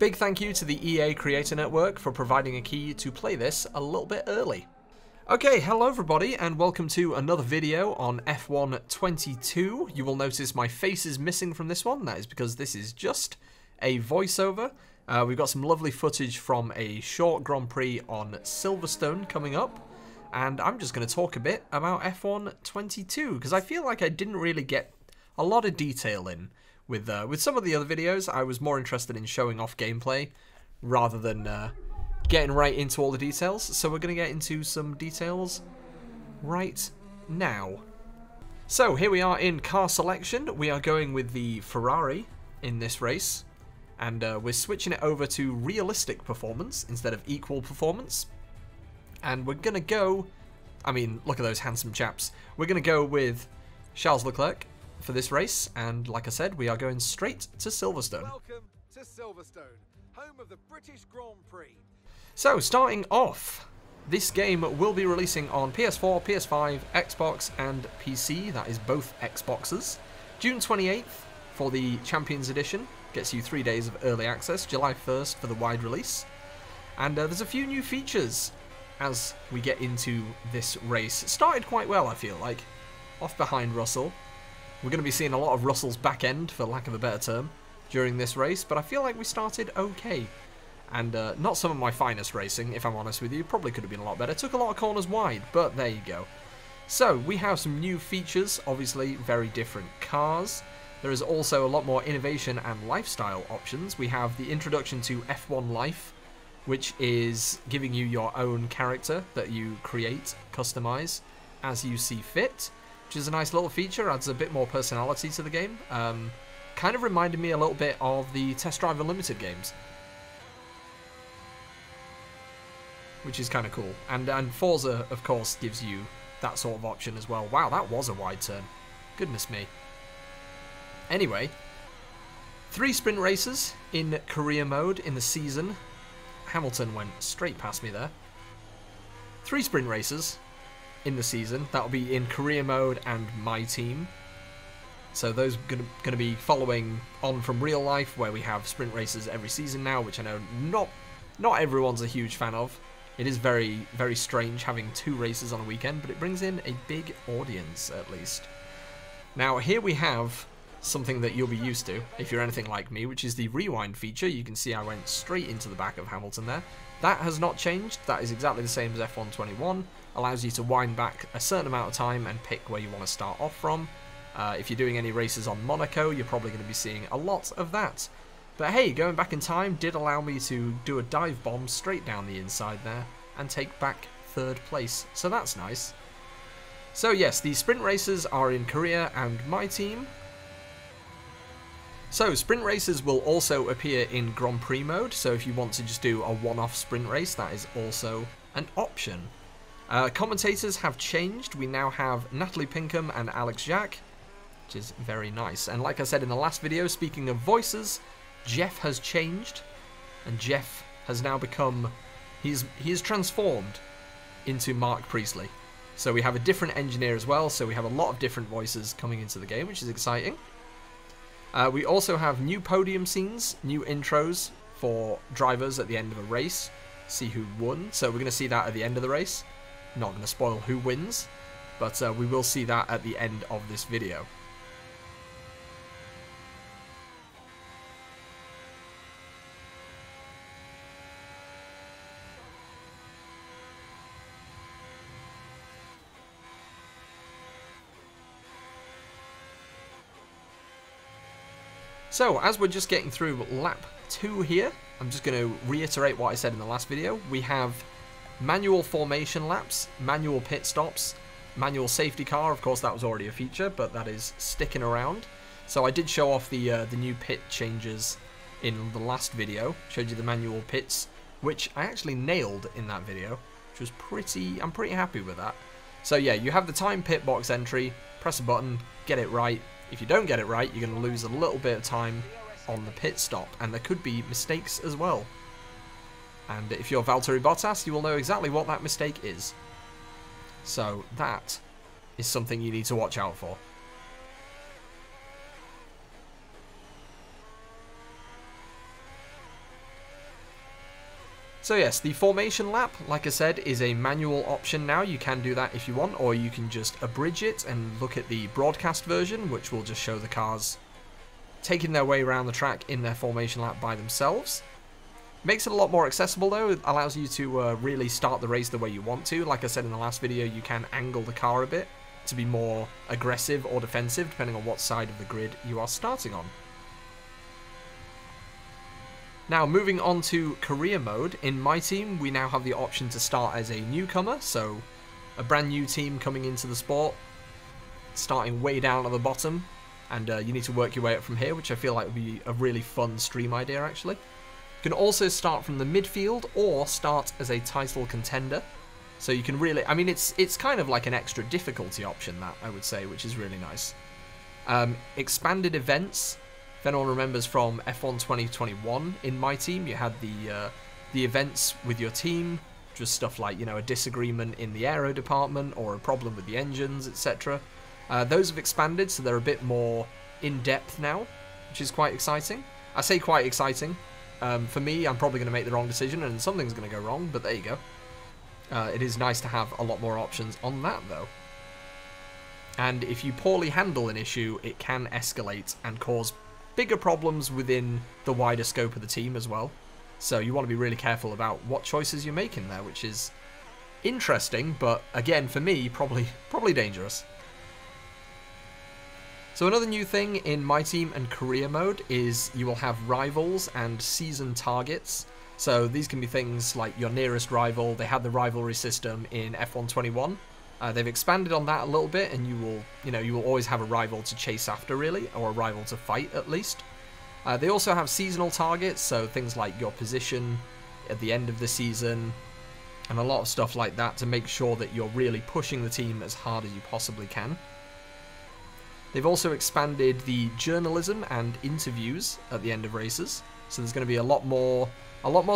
Big thank you to the EA Creator Network for providing a key to play this a little bit early. Okay, hello everybody and welcome to another video on F122. You will notice my face is missing from this one. That is because this is just a voiceover. We've got some lovely footage from a short Grand Prix on Silverstone coming up. And I'm just going to talk a bit about F122 because I feel like I didn't really get a lot of detail in. With some of the other videos, I was more interested in showing off gameplay rather than getting right into all the details. So we're going to get into some details right now. So here we are in car selection. We are going with the Ferrari in this race. And we're switching it over to realistic performance instead of equal performance. And we're going to go, I mean, look at those handsome chaps. We're going to go with Charles Leclerc for this race, and like I said, we are going straight to Silverstone. Welcome to Silverstone, home of the British Grand Prix. So, starting off, this game will be releasing on PS4, PS5, Xbox, and PC. That is both Xboxes. June 28th for the Champions Edition. Gets you 3 days of early access. July 1st for the wide release. And there's a few new features as we get into this race. It started quite well, I feel like. Off behind Russell. We're going to be seeing a lot of Russell's back end, for lack of a better term, during this race, but I feel like we started okay. And not some of my finest racing, if I'm honest with you. Probably could have been a lot better. Took a lot of corners wide, but there you go. So, we have some new features, obviously very different cars. There is also a lot more innovation and lifestyle options. We have the introduction to F1 Life, which is giving you your own character that you create, customize, as you see fit. Which is a nice little feature, adds a bit more personality to the game. Kind of reminded me a little bit of the Test Drive Unlimited games. Which is kind of cool. And Forza, of course, gives you that sort of option as well. Wow, that was a wide turn. Goodness me. Anyway, 3 sprint races in career mode in the season. Hamilton went straight past me there. 3 sprint races in the season. That'll be in career mode and MyTeam. So those are going to be following on from real life, where we have sprint races every season now, which I know not everyone's a huge fan of. It is very, very strange having 2 races on a weekend, but it brings in a big audience at least. Now here we have something that you'll be used to if you're anything like me, which is the rewind feature. You can see I went straight into the back of Hamilton there. That has not changed. That is exactly the same as F121. Allows you to wind back a certain amount of time and pick where you want to start off from. If you're doing any races on Monaco, you're probably going to be seeing a lot of that. But hey, going back in time did allow me to do a dive bomb straight down the inside there and take back 3rd place. So that's nice. So yes, the sprint races are in career and MyTeam. So, sprint races will also appear in Grand Prix mode, so if you want to just do a one-off sprint race, that is also an option. Commentators have changed. We now have Natalie Pinkham and Alex Jacques, which is very nice. And like I said in the last video, speaking of voices, Jeff has changed, and Jeff has now become, he is transformed into Mark Priestley. So we have a different engineer as well, so we have a lot of different voices coming into the game, which is exciting. We also have new podium scenes, new intros for drivers at the end of a race. See who won. So we're going to see that at the end of the race. Not going to spoil who wins, but we will see that at the end of this video. So, as we're just getting through lap 2 here, I'm just going to reiterate what I said in the last video. We have manual formation laps, manual pit stops, manual safety car. Of course, that was already a feature, but that is sticking around. So I did show off the new pit changes in the last video. Showed you the manual pits, which I actually nailed in that video, which was I'm pretty happy with that. So yeah, you have the time pit box entry, press a button, get it right. If you don't get it right, you're going to lose a little bit of time on the pit stop, and there could be mistakes as well. And if you're Valtteri Bottas, you will know exactly what that mistake is. So that is something you need to watch out for. So yes, the formation lap, like I said, is a manual option now. You can do that if you want, or you can just abridge it and look at the broadcast version, which will just show the cars taking their way around the track in their formation lap by themselves. Makes it a lot more accessible though. It allows you to really start the race the way you want to. Like I said in the last video, you can angle the car a bit to be more aggressive or defensive, depending on what side of the grid you are starting on. Now, moving on to career mode, in my team, we now have the option to start as a newcomer, so a brand new team coming into the sport, starting way down at the bottom, and you need to work your way up from here, which I feel like would be a really fun stream idea, actually. You can also start from the midfield, or start as a title contender, so you can really, I mean, it's kind of like an extra difficulty option, that, I would say, which is really nice. Expanded events. If anyone remembers from F1 2021, in my team, you had the events with your team, just stuff like, you know, a disagreement in the aero department or a problem with the engines, etc. Those have expanded, so they're a bit more in-depth now, which is quite exciting. I say quite exciting. For me, I'm probably going to make the wrong decision and something's going to go wrong, but there you go. It is nice to have a lot more options on that, though. And if you poorly handle an issue, it can escalate and cause bigger problems within the wider scope of the team as well. So you want to be really careful about what choices you're making there, which is interesting, but again, for me, probably dangerous. So another new thing in my team and career mode is you will have rivals and season targets. So these can be things like your nearest rival. They had the rivalry system in F1 21. They've expanded on that a little bit, and you will always have a rival to chase after, really, or a rival to fight at least. They also have seasonal targets, so things like your position at the end of the season, and a lot of stuff like that to make sure that you're really pushing the team as hard as you possibly can. They've also expanded the journalism and interviews at the end of races, so there's going to be a lot more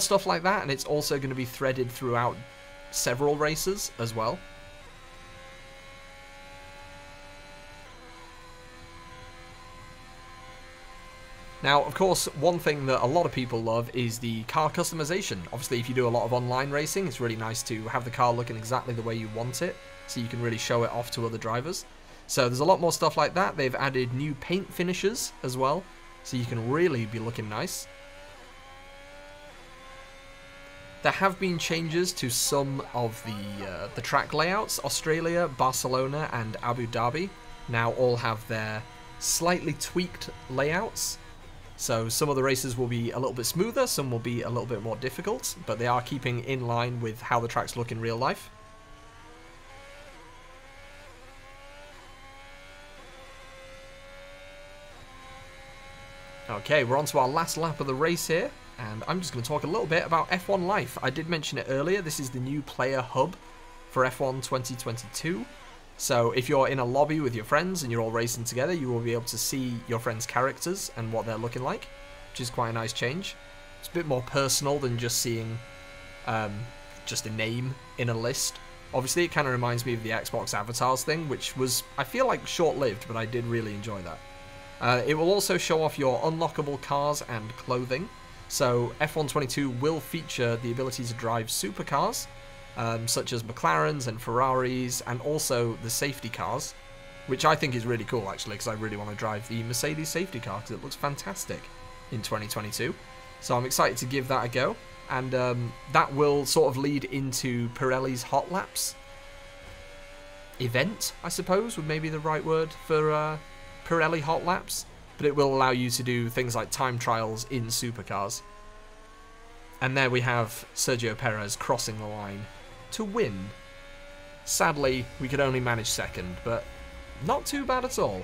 stuff like that, and it's also going to be threaded throughout several races as well. Now, of course, one thing that a lot of people love is the car customization. Obviously, if you do a lot of online racing, it's really nice to have the car looking exactly the way you want it, so you can really show it off to other drivers. So there's a lot more stuff like that. They've added new paint finishes as well, so you can really be looking nice. There have been changes to some of the track layouts. Australia, Barcelona, and Abu Dhabi now all have their slightly tweaked layouts. So some of the races will be a little bit smoother, some will be a little bit more difficult, but they are keeping in line with how the tracks look in real life. Okay, we're on to our last lap of the race here, and I'm just going to talk a little bit about F1 Life. I did mention it earlier, this is the new player hub for F1 2022. So if you're in a lobby with your friends and you're all racing together, you will be able to see your friends' characters and what they're looking like, which is quite a nice change. It's a bit more personal than just seeing just a name in a list. Obviously, it kind of reminds me of the Xbox Avatars thing, which was, I feel like, short-lived, but I did really enjoy that. It will also show off your unlockable cars and clothing. So F1 22 will feature the ability to drive supercars, such as McLarens and Ferraris, and also the safety cars, which I think is really cool, actually, because I really want to drive the Mercedes safety car, because it looks fantastic in 2022. So I'm excited to give that a go, and that will sort of lead into Pirelli's Hot Laps event, I suppose, would maybe the right word for Pirelli Hot Laps, but it will allow you to do things like time trials in supercars. And there we have Sergio Perez crossing the line to win. Sadly, we could only manage second, but not too bad at all.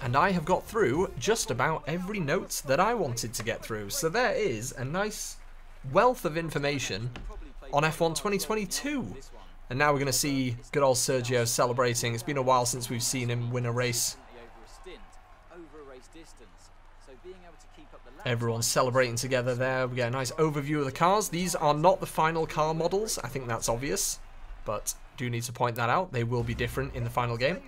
And I have got through just about every note that I wanted to get through, so there is a nice wealth of information on F1 2022. And now we're going to see good old Sergio celebrating. It's been a while since we've seen him win a race. Everyone's celebrating together there. We get a nice overview of the cars. These are not the final car models. I think that's obvious. But do need to point that out. They will be different in the final game.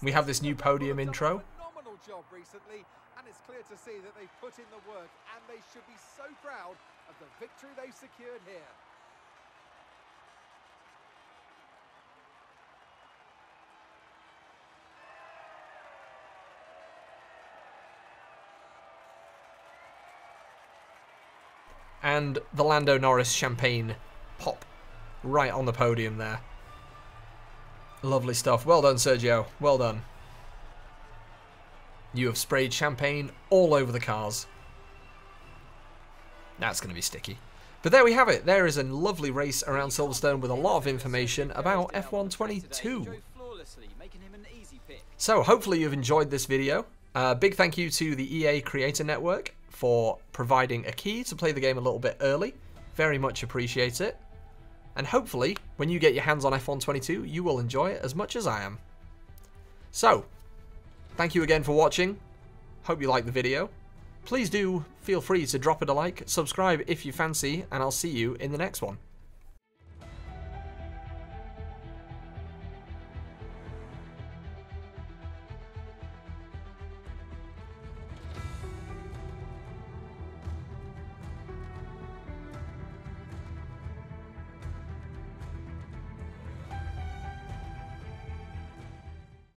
We have this new podium intro. Phenomenal job recently, and it's clear to see that they've put in the work, and they should be so proud of the victory they've secured here. And the Lando Norris champagne pop right on the podium there. Lovely stuff. Well done, Sergio. Well done. You have sprayed champagne all over the cars. That's going to be sticky. But there we have it. There is a lovely race around Silverstone with a lot of information about F122. So hopefully you've enjoyed this video. Big thank you to the EA Creator Network for providing a key to play the game a little bit early. Very much appreciate it. And hopefully, when you get your hands on F122, you will enjoy it as much as I am. So, thank you again for watching. Hope you liked the video. Please do feel free to drop it a like, subscribe if you fancy, and I'll see you in the next one.